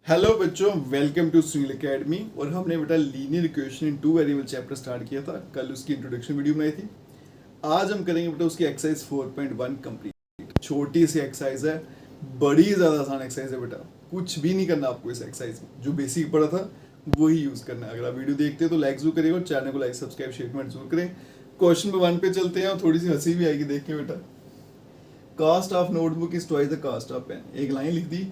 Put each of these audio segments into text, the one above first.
Hello बच्चों, welcome to Sunil academy. और हमने बेटा linear equation in two variable chapter start किया था। कल उसकी इंट्रोडक्शन वीडियो बनाई थी। आज हम करेंगे बेटा उसकी एक्सरसाइज 4.1 कंप्लीट। छोटी सी एक्सरसाइज है, बड़ी ज़्यादा आसान एक्सरसाइज है बेटा। कुछ भी नहीं करना आपको इस एक्सरसाइज में, जो बेसिक पढ़ा था वही यूज़ करना है। अगर आप वीडियो देखते हो तो लाइक जरूर करिएगा और चैनल को लाइक सब्सक्राइब शेयर कमेंट जरूर करें। क्वेश्चन नंबर 1 पे चलते हैं और थोड़ी सी हंसी भी आएगी देख के बेटा। Cost of notebook is twice the cost of pen. एक लाइन लिख दी,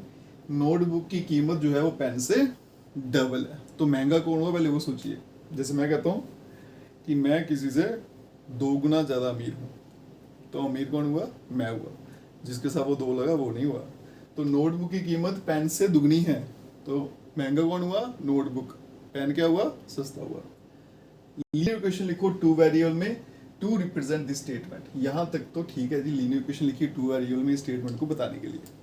नोटबुक की कीमत जो है वो पेन से डबल है। तो महंगा कौन होगा पहले वो सोचिए। जैसे मैं कहता हूँ कि मैं किसी से 2 गुना ज़्यादा अमीर हूँ, तो अमीर कौन हुआ? मैं हुआ। जिसके साथ वो 2 लगा वो नहीं हुआ। तो नोटबुक की कीमत पेन से दुगनी है, तो महंगा कौन हुआ? नोटबुक। पेन क्या हुआ? सस्ता हुआ। लीनियर इक्वेशन लिखो टू वेरिएबल में टू रिप्रेजेंट दिस स्टेटमेंट। यहाँ तक तो ठीक है जी। लीनियर इक्वेशन लिखी टू वेरिएबल में स्टेटमेंट को बताने के लिए।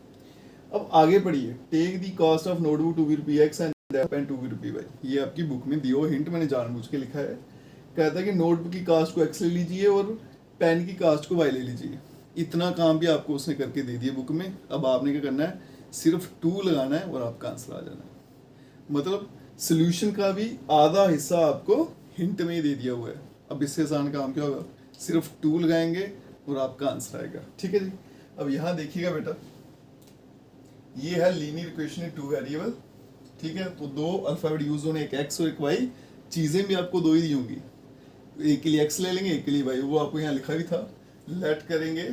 अब आगे पढ़िए। Take the cost of notebook to be rupee x and pen to be rupee y. ये आपकी बुक में दियो हिंट मैंने जानबूझ के लिखा है। कहता है कि नोटबुक की कास्ट को एक्स ले लीजिए और पेन की कास्ट को वाई ले लीजिए। इतना काम भी आपको उसने करके दे दिया बुक में। अब आपने क्या करना है? सिर्फ 2 लगाना है और आपका आंसर आ जाना है। मतलब सोल्यूशन का भी आधा हिस्सा आपको हिंट में ही दे दिया हुआ है। अब इससे आसान काम क्या होगा? सिर्फ 2 लगाएंगे और आपका आंसर आएगा। ठीक है जी। अब यहाँ देखिएगा बेटा, ये है linear equation in two variable. ठीक है, तो 2 अल्फाबेट यूज होने, एक एक्स और एक वाई। चीजें भी आपको 2 ही दी होंगी। एक के लिए एक्स ले लेंगे, एक के लिए वाई। वो आपको यहाँ लिखा भी था। लेट करेंगे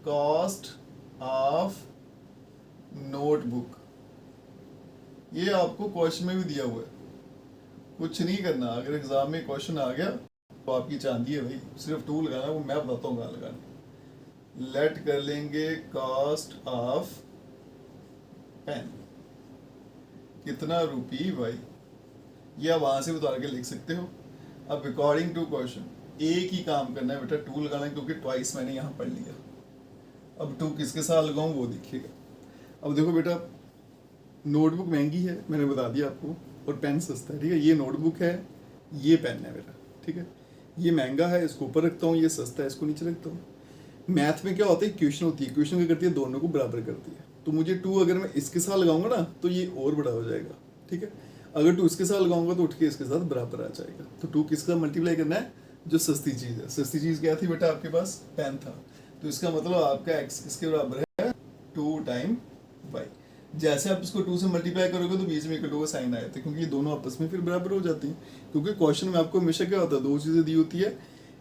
कॉस्ट ऑफ नोटबुक। ये आपको क्वेश्चन में भी दिया हुआ है। कुछ नहीं करना। अगर एग्जाम में क्वेश्चन आ गया तो आपकी चांदी है भाई। सिर्फ 2 लगाना, वो मैं बताता हूँ कहाँ लगाना। लेट कर लेंगे कॉस्ट ऑफ पेन कितना रुपी भाई। ये आप वहां से उतार के लिख सकते हो। अब अकॉर्डिंग टू क्वेश्चन एक ही काम करना है बेटा, 2 लगाना है, क्योंकि ट्वाइस मैंने यहाँ पढ़ लिया। अब 2 किसके साथ लगाऊं वो देखिएगा। अब देखो बेटा, नोटबुक महंगी है मैंने बता दिया आपको, और पेन सस्ता है। ठीक है, ये नोटबुक है, ये पेन है बेटा। ठीक है, ये महंगा है, इसको ऊपर रखता हूँ, ये सस्ता है, इसको नीचे रखता हूँ। मैथ में क्या होता है? इक्वेशन होती है। इक्वेशन क्या करती है? दोनों को बराबर करती है। तो मुझे 2 अगर मैं इसके साथ लगाऊंगा ना तो ये और बड़ा हो जाएगा। ठीक है, अगर 2 इसके साथ लगाऊंगा तो उठ के इसके साथ बराबर आ जाएगा। तो 2 किसके साथ मल्टीप्लाई करना है? जो सस्ती चीज़ है। सस्ती चीज़ क्या थी बेटा? आपके पास पेन था। तो इसका मतलब आपका एक्स किसके बराबर है? 2 टाइम वाई। जैसे आप इसको 2 से मल्टीप्लाई करोगे तो बीच में इक्वल टू का साइन आ जाता है, क्योंकि ये दोनों आपस में फिर बराबर हो जाती हैं। क्योंकि क्वेश्चन में आपको हमेशा क्या होता है? 2 चीज़ें दी होती है,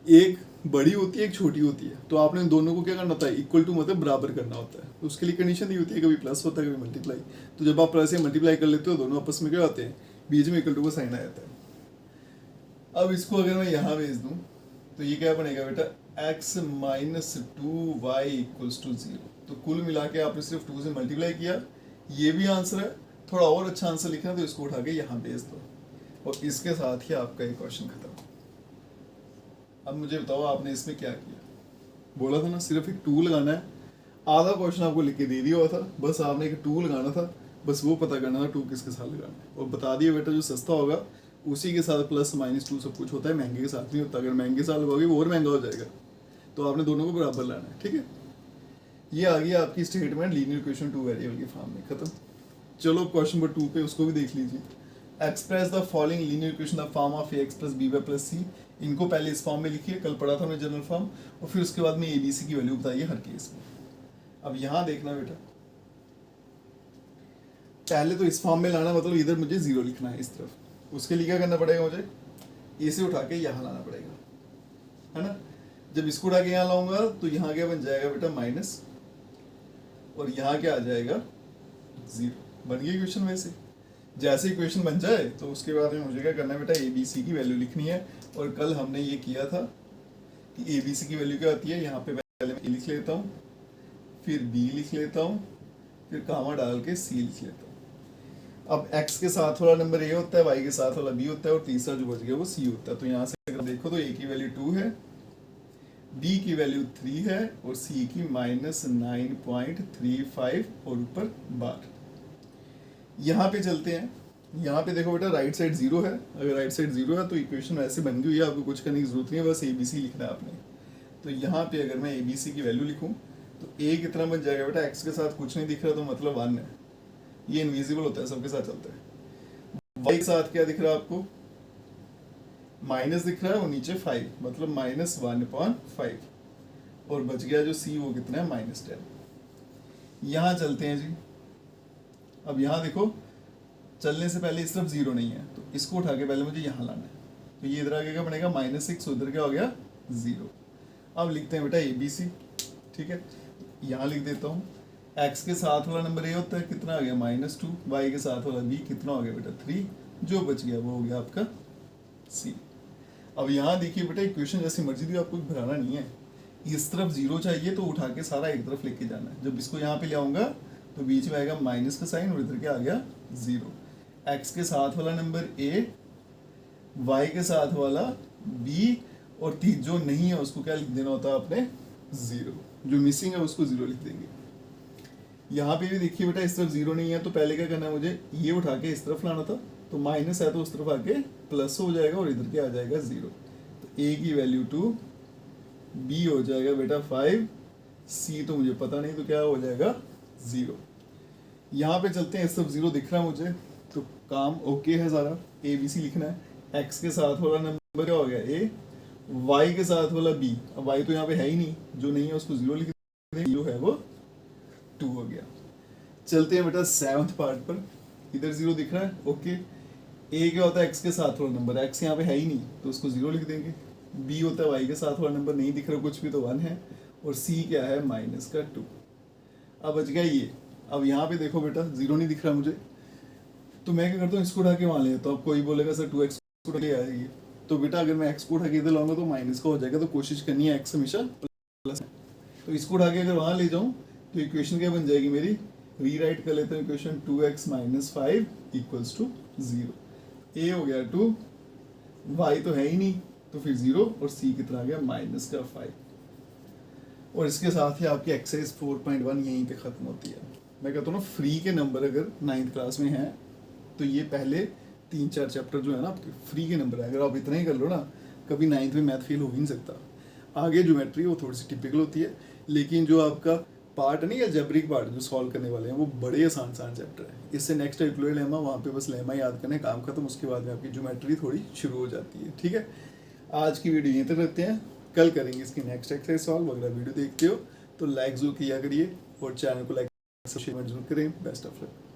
एक बड़ी होती है, एक छोटी होती है। तो आपने दोनों को क्या करना होता है? इक्वल टू मतलब बराबर करना होता है। तो उसके लिए कंडीशन दी होती है, कभी प्लस होता है कभी मल्टीप्लाई। तो जब आप प्लस से मल्टीप्लाई कर लेते हो दोनों आपस में क्या होते हैं? बीच में इक्वल टू का साइन आ जाता है। अब इसको अगर मैं यहाँ भेज दूँ तो ये क्या बनेगा बेटा? x minus 2y equals to 0। तो कुल मिला के आपने सिर्फ 2 से मल्टीप्लाई किया। ये भी आंसर है। थोड़ा और अच्छा आंसर लिखना है तो इसको उठा के यहाँ भेज दो, और इसके साथ ही आपका ये क्वेश्चन खत्म। अब मुझे बताओ आपने इसमें क्या किया? बोला था ना सिर्फ एक 2 लगाना है। आधा क्वेश्चन आपको लिख के दे दिया हुआ था, बस आपने एक 2 लगाना था। बस वो पता करना था 2 किसके साथ लगाना है। और बता दिया बेटा, जो सस्ता होगा उसी के साथ प्लस माइनस 2 सब कुछ होता है, महंगे के साथ नहीं होता। अगर महंगे साथ लगाओगे वो और महंगा हो जाएगा। तो आपने दोनों को बराबर लाना है। ठीक है, ये आ गई आपकी statement linear equation two variable के फॉर्म में। खत्म। चलो क्वेश्चन नंबर 2 पे उसको भी देख लीजिए। Express the following linear equation the form of a x plus b y plus c. इनको पहले इस फॉर्म में लिखिए, कल पढ़ा था हमने जनरल फॉर्म, और फिर उसके बाद में ए बी सी की वैल्यू बताइए हर केस में। अब यहाँ देखना बेटा, पहले तो इस फॉर्म में लाना, मतलब इधर मुझे 0 लिखना है इस तरफ। उसके लिए क्या करना पड़ेगा? मुझे इसे उठा के यहाँ लाना पड़ेगा, है ना। जब इसको उठा के यहाँ लाऊंगा तो यहाँ क्या बन जाएगा बेटा? माइनस, और यहाँ क्या आ जाएगा? 0। बन गई इक्वेशन। वैसे जैसे इक्वेशन बन जाए तो उसके बाद में मुझे क्या करना है बेटा? ए बी सी की वैल्यू लिखनी है। और कल हमने ये किया था कि ए बी सी की वैल्यू क्या आती है। यहाँ पे पहले मैं ए लिख लेता हूँ, फिर बी लिख लेता हूँ, फिर कामा डाल के सी लिख लेता हूँ। अब एक्स के साथ वाला नंबर ए होता है, वाई के साथ वाला बी होता है, और तीसरा जो बच गया वो सी होता है। तो यहाँ से अगर देखो तो ए की वैल्यू 2 है, बी की वैल्यू 3 है, और सी की माइनस 9.35 और ऊपर बार। यहाँ पे चलते हैं। यहाँ पे देखो बेटा, राइट साइड 0 है। अगर राइट साइड 0 है तो इक्वेशन ऐसे बन गई है, आपको कुछ करने की जरूरत नहीं है, बस ए बी सी लिखना है आपने। तो यहाँ पे अगर मैं ए बी सी की वैल्यू लिखूँ तो ए कितना बन जाएगा बेटा? एक्स के साथ कुछ नहीं दिख रहा तो मतलब 1 है। ये इनविजिबल होता है, सबके साथ चलता है। y के साथ क्या दिख रहा है आपको, माइनस दिख रहा है और नीचे 5, मतलब -1/5, और बच गया जो c वो कितना है -10। यहाँ चलते हैं जी। अब यहाँ देखो, चलने से पहले इस तरफ 0 नहीं है, तो इसको उठा के पहले मुझे यहाँ लाना है। तो ये इधर आगे क्या बनेगा -6, उधर क्या हो गया 0। अब लिखते हैं बेटा ABC, ठीक है। यहाँ लिख देता हूँ, x के साथ वाला नंबर a होता है, कितना आ गया -2, y के साथ वाला b कितना हो गया बेटा 3, जो बच गया वो हो गया आपका c। अब यहाँ देखिए बेटा, इक्वेशन जैसी मर्जी दी, आपको भराना नहीं है। इस तरफ 0 चाहिए तो उठा के सारा एक तरफ लेके जाना है। जब इसको यहाँ पे ले आऊंगा तो बीच में आएगा माइनस का साइन और इधर क्या आ गया 0। x के साथ वाला नंबर a, y के साथ वाला b, और जो नहीं है उसको क्या लिख देना होता है आपने 0, जो मिसिंग है उसको 0 लिख देंगे। यहाँ पे भी देखिए बेटा, इस तरफ 0 नहीं है तो पहले क्या करना है, मुझे ये उठा के इस तरफ लाना था, तो माइनस है तो उस तरफ आके प्लस हो जाएगा और इधर क्या आ जाएगा 0। तो a की वैल्यू 2, b हो जाएगा बेटा 5, c तो मुझे पता नहीं तो क्या हो जाएगा 0। यहाँ पे चलते हैं, इस तरफ 0 दिख रहा है मुझे, तो काम ओके है सारा। ABC लिखना है, x के साथ वाला नंबर क्या हो गया a, y के साथ वाला b, अब y तो यहाँ पे है ही नहीं, जो नहीं है उसको 0 लिख देंगे, 0 है वो 2 हो गया। चलते हैं बेटा 7th पार्ट पर, इधर 0 दिख रहा है ओके। a क्या होता है x के साथ वाला नंबर, x यहाँ पे है ही नहीं तो उसको 0 लिख देंगे। b होता है y के साथ वाला नंबर, नहीं दिख रहा कुछ भी तो 1 है, और c क्या है -2। अब बच गया ये। अब यहाँ पे देखो बेटा 0 नहीं दिख रहा मुझे, तो मैं क्या करता हूँ, इसको उठा के वहाँ ले जाता हूँ। अब कोई बोलेगा सर 2x को उठा के आएगी, तो बेटा अगर मैं x को उठा के इधर लाऊंगा तो माइनस का हो जाएगा, तो कोशिश करनी है x हमेशा प्लस। तो इसको उठा के अगर वहाँ ले जाऊँ तो इक्वेशन क्या बन जाएगी मेरी, रीराइट कर लेते हैं इक्वेशन, 2x - 5 = 0। a हो गया 2, y तो है ही नहीं तो फिर 0, और c कितना आ गया -5। और इसके साथ ही आपकी एक्सरसाइज 4.1 यहीं पे ख़त्म होती है। मैं कहता हूँ ना, फ्री के नंबर अगर 9th क्लास में हैं तो ये पहले 3-4 चैप्टर जो है ना आपके फ्री के नंबर है। अगर आप इतना ही कर लो ना, कभी 9th में मैथ फेल हो ही नहीं सकता। आगे ज्योमेट्री वो थोड़ी सी टिपिकल होती है, लेकिन जो आपका पार्ट नहीं है, जैब्रिक पार्ट जो सॉल्व करने वाले हैं, वो बड़े आसान चैप्टर है। इससे नेक्स्ट है यूक्लिड लेमा, वहाँ पे बस लेमा याद करने काम खत्म, उसके बाद में आपकी ज्योमेट्री थोड़ी शुरू हो जाती है। ठीक है, आज की वीडियो यहीं तक रखते हैं, कल करेंगे इसकी नेक्स्ट एक्सरसाइज सॉल्व। अगर वीडियो देखते हो तो लाइक जरूर किया करिए और चैनल को लाइक शेयर जरूर करें। Best of luck.